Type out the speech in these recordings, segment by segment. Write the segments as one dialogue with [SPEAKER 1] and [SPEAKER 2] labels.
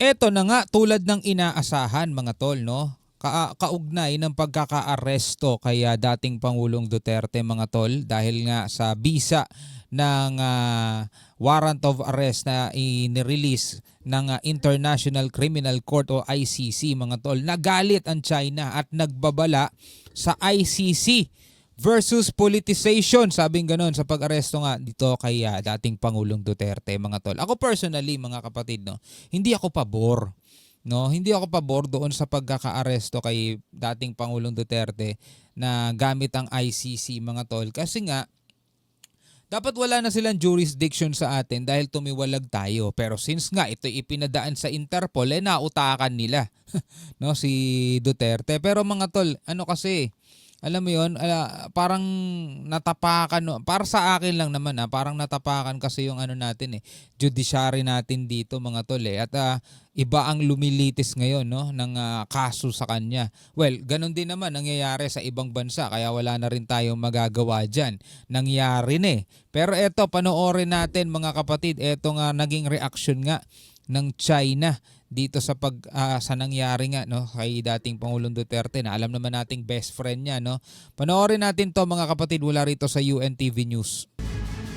[SPEAKER 1] Eto na nga, tulad ng inaasahan mga tol, no? Kaugnay ng pagkakaaresto kay dating Pangulong Duterte mga tol dahil nga sa bisa ng warrant of arrest na inirelease ng International Criminal Court o ICC mga tol. Nagalit ang China at nagbabala sa ICC versus politicization, sabing ganon sa pag-aresto nga dito kay dating Pangulong Duterte mga tol. Ako personally mga kapatid, no, hindi ako pabor. No, hindi ako pabor doon sa pagkakaaresto kay dating Pangulong Duterte na gamit ang ICC mga tol kasi nga dapat wala na silang jurisdiction sa atin dahil tumiwalag tayo. Pero since nga ito ipinadaan sa Interpol, nautakan nila no si Duterte. Pero mga tol, ano kasi, alam mo yun, parang natapakan, no? Para sa akin lang naman parang natapakan kasi yung ano natin judiciary natin dito mga tol At iba ang lumilitis ngayon no ng kaso sa kanya. Well, ganun din naman nangyayari sa ibang bansa kaya wala na rin tayong magagawa diyan. Nangyari na Pero eto, panoorin natin mga kapatid, eto nga naging reaction nga ng China dito sa nangyari nga no kay dating Pangulong Duterte na alam naman nating best friend niya no. Panoorin natin to mga kapatid mula rito sa UNTV News.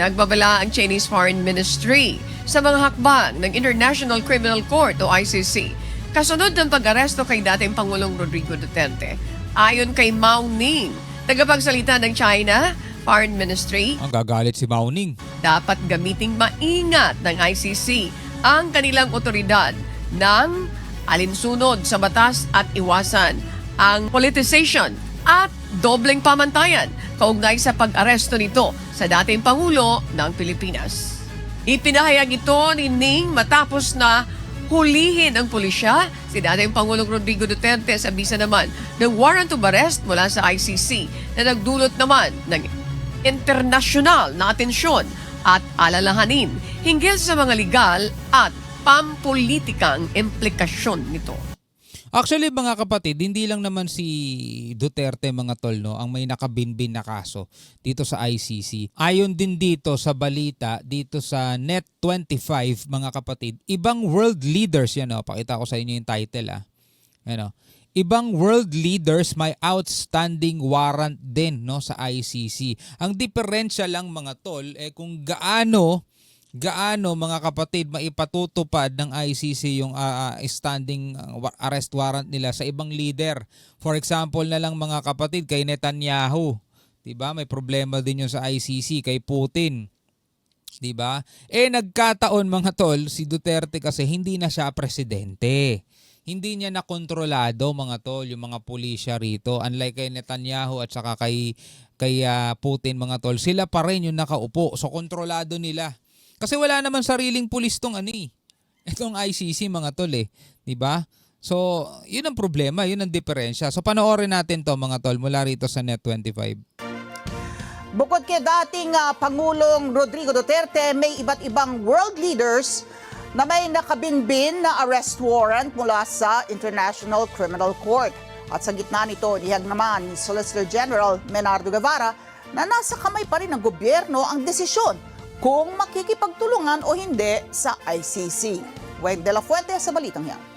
[SPEAKER 2] Nagbabala ang Chinese Foreign Ministry sa mga hakbang ng International Criminal Court o ICC kasunod ng pag-aresto kay dating Pangulong Rodrigo Duterte. Ayon kay Mao Ning, tagapagsalita ng China Foreign Ministry,
[SPEAKER 1] ang gagalit si Mao Ning.
[SPEAKER 2] Dapat gamiting maingat ng ICC ang kanilang otoridad ng alinsunod sa batas at iwasan ang politicization at dobleng pamantayan kaugnay sa pag-aresto nito sa dating Pangulo ng Pilipinas. Ipinahayag ito ni Ning matapos na hulihin ang pulisya si dating Pangulong Rodrigo Duterte sa bisa naman ng warrant of arrest mula sa ICC na nagdulot naman ng internasyonal na atensyon at alalahanin hinggil sa mga legal at pampolitikang implikasyon nito.
[SPEAKER 1] Actually mga kapatid, hindi lang naman si Duterte mga tol no ang may nakabinbin na kaso dito sa ICC. Ayon din dito sa balita dito sa Net25 mga kapatid, ibang world leaders yan pakita ko sa inyo yung title Ibang world leaders may outstanding warrant din no sa ICC. Ang diferensya lang mga tol kung gaano mga kapatid maipatutupad ng ICC yung standing arrest warrant nila sa ibang leader. For example na lang mga kapatid kay Netanyahu, 'di ba? May problema din yun sa ICC kay Putin. 'Di ba? Nagkataon mga tol si Duterte kasi hindi na siya presidente. Hindi niya na kontrolado mga tol yung mga pulisya rito. Unlike kay Netanyahu at saka kay Putin mga tol, sila pa rin yung nakaupo. So kontrolado nila. Kasi wala naman sariling pulis tong itong ICC mga tol 'di ba? So, 'yun ang problema, 'yun ang diferensya. So panoorin natin 'to mga tol mula rito sa Net25.
[SPEAKER 3] Bukod kay dating Pangulong Rodrigo Duterte, may iba't ibang world leaders na may nakabinbin na arrest warrant mula sa International Criminal Court. At sa gitna nito, nihag naman ni Solicitor General Menardo Guevara na nasa kamay pa rin ng gobyerno ang desisyon kung makikipagtulungan o hindi sa ICC. Weng de la Fuente sa balitang yan.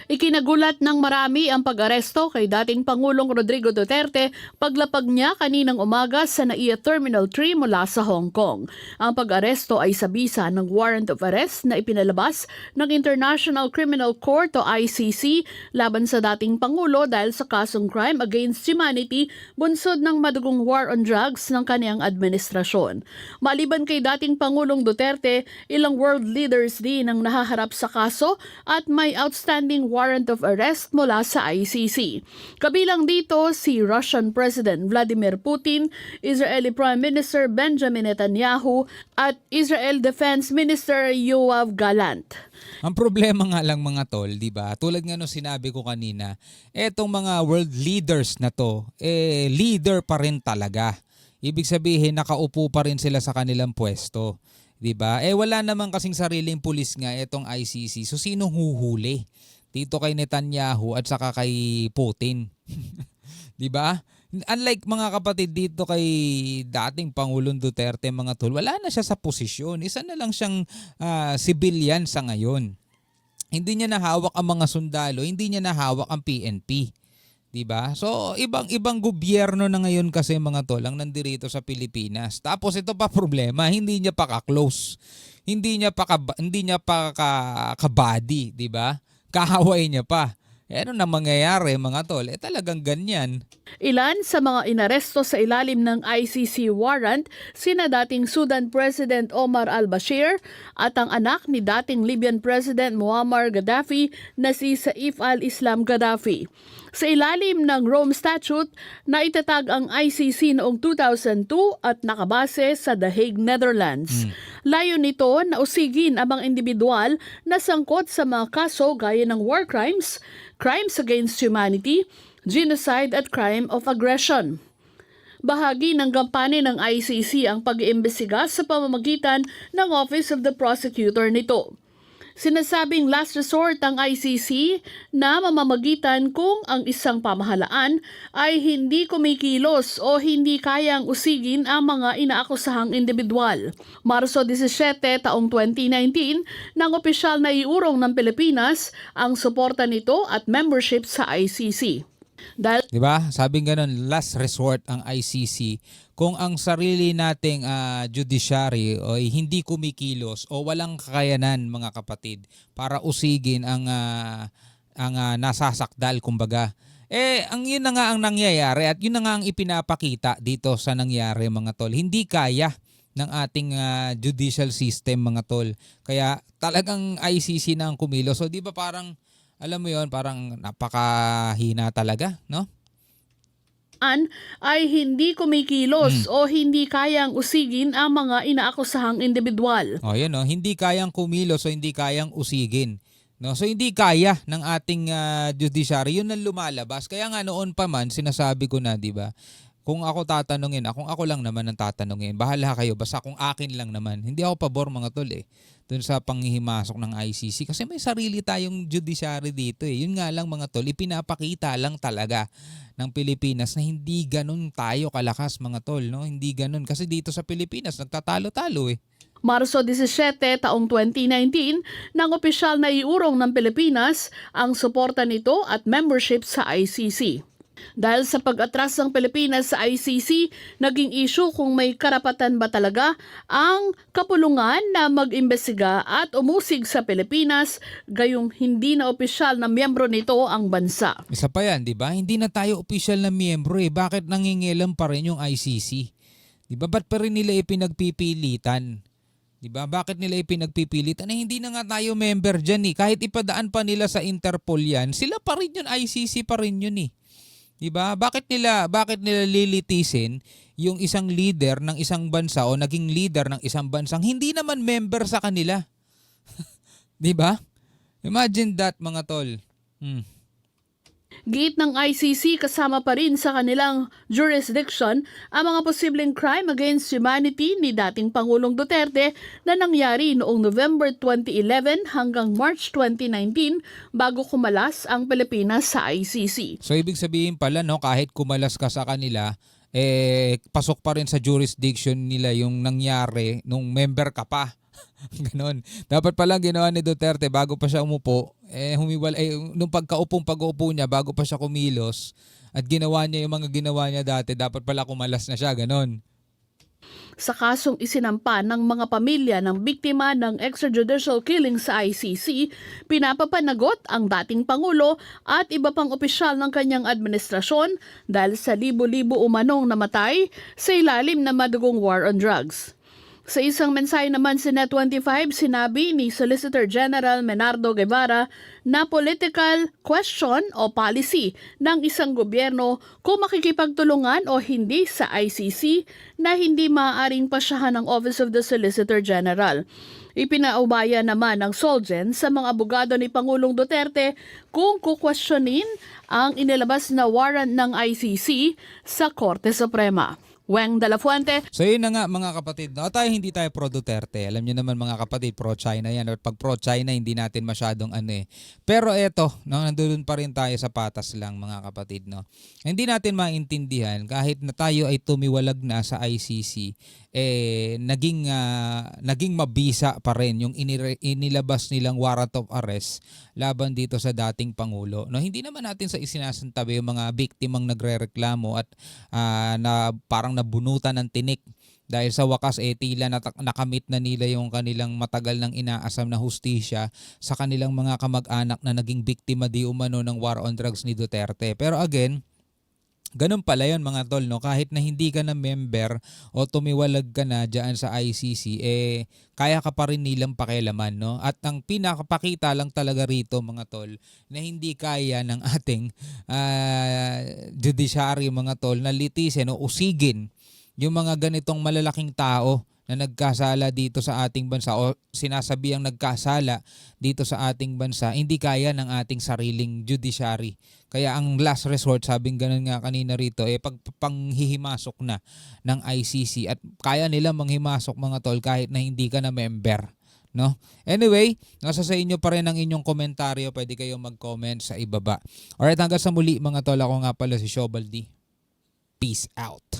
[SPEAKER 4] Ikinagulat ng marami ang pag-aresto kay dating Pangulong Rodrigo Duterte paglapag niya kaninang umaga sa NAIA Terminal 3 mula sa Hong Kong. Ang pag-aresto ay sa bisa ng warrant of arrest na ipinalabas ng International Criminal Court o ICC laban sa dating Pangulo dahil sa kasong crime against humanity bunsod ng madugong war on drugs ng kaniyang administrasyon. Maliban kay dating Pangulong Duterte, ilang world leaders din ang nahaharap sa kaso at may outstanding warrant of arrest mula sa ICC. Kabilang dito si Russian President Vladimir Putin, Israeli Prime Minister Benjamin Netanyahu at Israel Defense Minister Yoav Gallant.
[SPEAKER 1] Ang problema nga lang mga tol, 'di ba? Tulad nga nung sinabi ko kanina, etong mga world leaders na to, leader pa rin talaga. Ibig sabihin nakaupo pa rin sila sa kanilang pwesto, 'di ba? Wala naman kasing sariling pulis nga etong ICC. So sino huhuli? Dito kay Netanyahu at saka kay Putin. 'Di ba? Unlike mga kapatid dito kay dating Pangulong Duterte mga tol, wala na siya sa posisyon. Isa na lang siyang civilian sa ngayon. Hindi niya nahawak ang mga sundalo, hindi niya nahawak ang PNP. 'Di ba? So ibang gobyerno na ngayon kasi mga tol ang nandirito sa Pilipinas. Tapos ito pa problema, hindi niya pa ka-close. Hindi niya pa ka-body, 'di ba? Kahaway niya pa. Ano na mangyayari mga tol? Talagang ganyan.
[SPEAKER 4] Ilan sa mga inaresto sa ilalim ng ICC warrant sina dating Sudan President Omar al-Bashir at ang anak ni dating Libyan President Muammar Gaddafi na si Saif al-Islam Gaddafi. Sa ilalim ng Rome Statute, naitatag ang ICC noong 2002 at nakabase sa The Hague, Netherlands. Layo nito na usigin ang mga individual na sangkot sa mga kaso gaya ng war crimes, crimes against humanity, genocide at crime of aggression. Bahagi ng kampanya ng ICC ang pag-iimbestiga sa pamamagitan ng Office of the Prosecutor nito. Sinasabing last resort ang ICC na mamamagitan kung ang isang pamahalaan ay hindi kumikilos o hindi kayang usigin ang mga inaakusahang individual. Marso 17 taong 2019, nang opisyal na iurong ng Pilipinas ang suporta nito at membership sa ICC. Dahil
[SPEAKER 1] 'Di ba? Sabing ganun, last resort ang ICC kung ang sarili nating judiciary o hindi kumikilos o walang kakayanan mga kapatid para usigin ang nasasakdal kumbaga. Ang yun na nga ang nangyayari at yun na nga ang ipinapakita dito sa nangyari mga tol. Hindi kaya ng ating judicial system mga tol. Kaya talagang ICC na ang kumilos. So 'di ba parang alam mo yon, parang napakahina talaga, no?
[SPEAKER 4] ay hindi kumikilos o hindi kayang usigin ang mga inaakusahang individual.
[SPEAKER 1] O yun, no? Hindi kayang kumilos o hindi kayang usigin. No? So hindi kaya ng ating judiciary, yun ang lumalabas. Kaya nga noon pa man, sinasabi ko na, di ba? Kung ako tatanungin, kung ako lang naman ang tatanungin, bahala kayo, basta kung akin lang naman. Hindi ako pabor mga tol dun sa panghihimasok ng ICC. Kasi may sarili tayong judiciary dito Yun nga lang mga tol, ipinapakita lang talaga ng Pilipinas na hindi ganun tayo kalakas mga tol. No? Hindi ganun. Kasi dito sa Pilipinas, nagtatalo-talo
[SPEAKER 4] Marso 17 taong 2019, nang opisyal na iurong ng Pilipinas ang suporta nito at membership sa ICC. Dahil sa pag-atras ng Pilipinas sa ICC, naging issue kung may karapatan ba talaga ang kapulungan na mag-imbestiga at umusig sa Pilipinas gayong hindi na opisyal na miyembro nito ang bansa.
[SPEAKER 1] Isa pa yan, di ba? Hindi na tayo opisyal na miyembro Bakit nangingialam pa rin yung ICC? Di ba? Ba't pa rin nila ipinagpipilitan? Di ba? Bakit nila ipinagpipilitan? Hindi na nga tayo member dyan Kahit ipadaan pa nila sa Interpol yan, sila pa rin yun, ICC pa rin yun Diba? Bakit nila lilitisin yung isang leader ng isang bansa o naging leader ng isang bansang hindi naman member sa kanila? 'Di ba? Imagine that mga tol.
[SPEAKER 4] Giit ng ICC, kasama pa rin sa kanilang jurisdiction ang mga posibleng crime against humanity ni dating Pangulong Duterte na nangyari noong November 2011 hanggang March 2019 bago kumalas ang Pilipinas sa ICC.
[SPEAKER 1] So ibig sabihin pala kahit kumalas ka sa kanila, pasok pa rin sa jurisdiction nila yung nangyari nung member ka pa. Ganon. Dapat pala ginawa ni Duterte bago pa siya umupo, nung pag-uupo niya bago pa siya kumilos at ginawa niya yung mga ginawa niya dati, dapat pala kumalas na siya, ganon.
[SPEAKER 4] Sa kasong isinampa ng mga pamilya ng biktima ng extrajudicial killing sa ICC, pinapapanagot ang dating Pangulo at iba pang opisyal ng kanyang administrasyon dahil sa libo-libo umanong namatay sa ilalim ng madugong war on drugs. Sa isang mensahe naman sa Net25, sinabi ni Solicitor General Menardo Guevara na political question o policy ng isang gobyerno kung makikipagtulungan o hindi sa ICC na hindi maaaring pasyahan ng Office of the Solicitor General. Ipinaubaya naman ng Solgen sa mga abogado ni Pangulong Duterte kung kukwestiyonin ang inilabas na warrant ng ICC sa Korte Suprema. Weng de la Fuente,
[SPEAKER 1] So yun na nga mga kapatid, no? Hindi tayo pro Duterte. Alam niyo naman mga kapatid, pro China yan. At pag pro China, hindi natin masyadong ano eh. Pero eto, no, nandun pa rin tayo sa patas lang mga kapatid. No? Hindi natin maintindihan kahit na tayo ay tumiwalag na sa ICC, naging mabisa pa rin yung inilabas nilang warrant of arrest laban dito sa dating Pangulo. No, hindi naman natin sa isinasantabi yung mga biktimang nagrereklamo at na parang nabunutan ng tinik dahil sa wakas tila nakamit na nila yung kanilang matagal nang inaasam na hustisya sa kanilang mga kamag-anak na naging biktima di umano ng war on drugs ni Duterte. Pero again, ganun pala yun mga tol, no? Kahit na hindi ka na member o tumiwalag ka na dyan sa ICC, kaya ka pa rin nilang pakialaman, no? At ang pinakapakita lang talaga rito mga tol, na hindi kaya ng ating judiciary mga tol na litisin o usigin yung mga ganitong malalaking tao na nagkasala dito sa ating bansa o sinasabihang nagkasala dito sa ating bansa, hindi kaya ng ating sariling judiciary. Kaya ang last resort, sabing ganun nga kanina rito, pagpanghihimasok na ng ICC at kaya nila manghimasok mga tol kahit na hindi ka na member. No? Anyway, nasa sa inyo pa rin ang inyong komentaryo. Pwede kayong mag-comment sa ibaba. Alright, hanggang sa muli mga tol. Ako nga pala si Shobaldi. Peace out.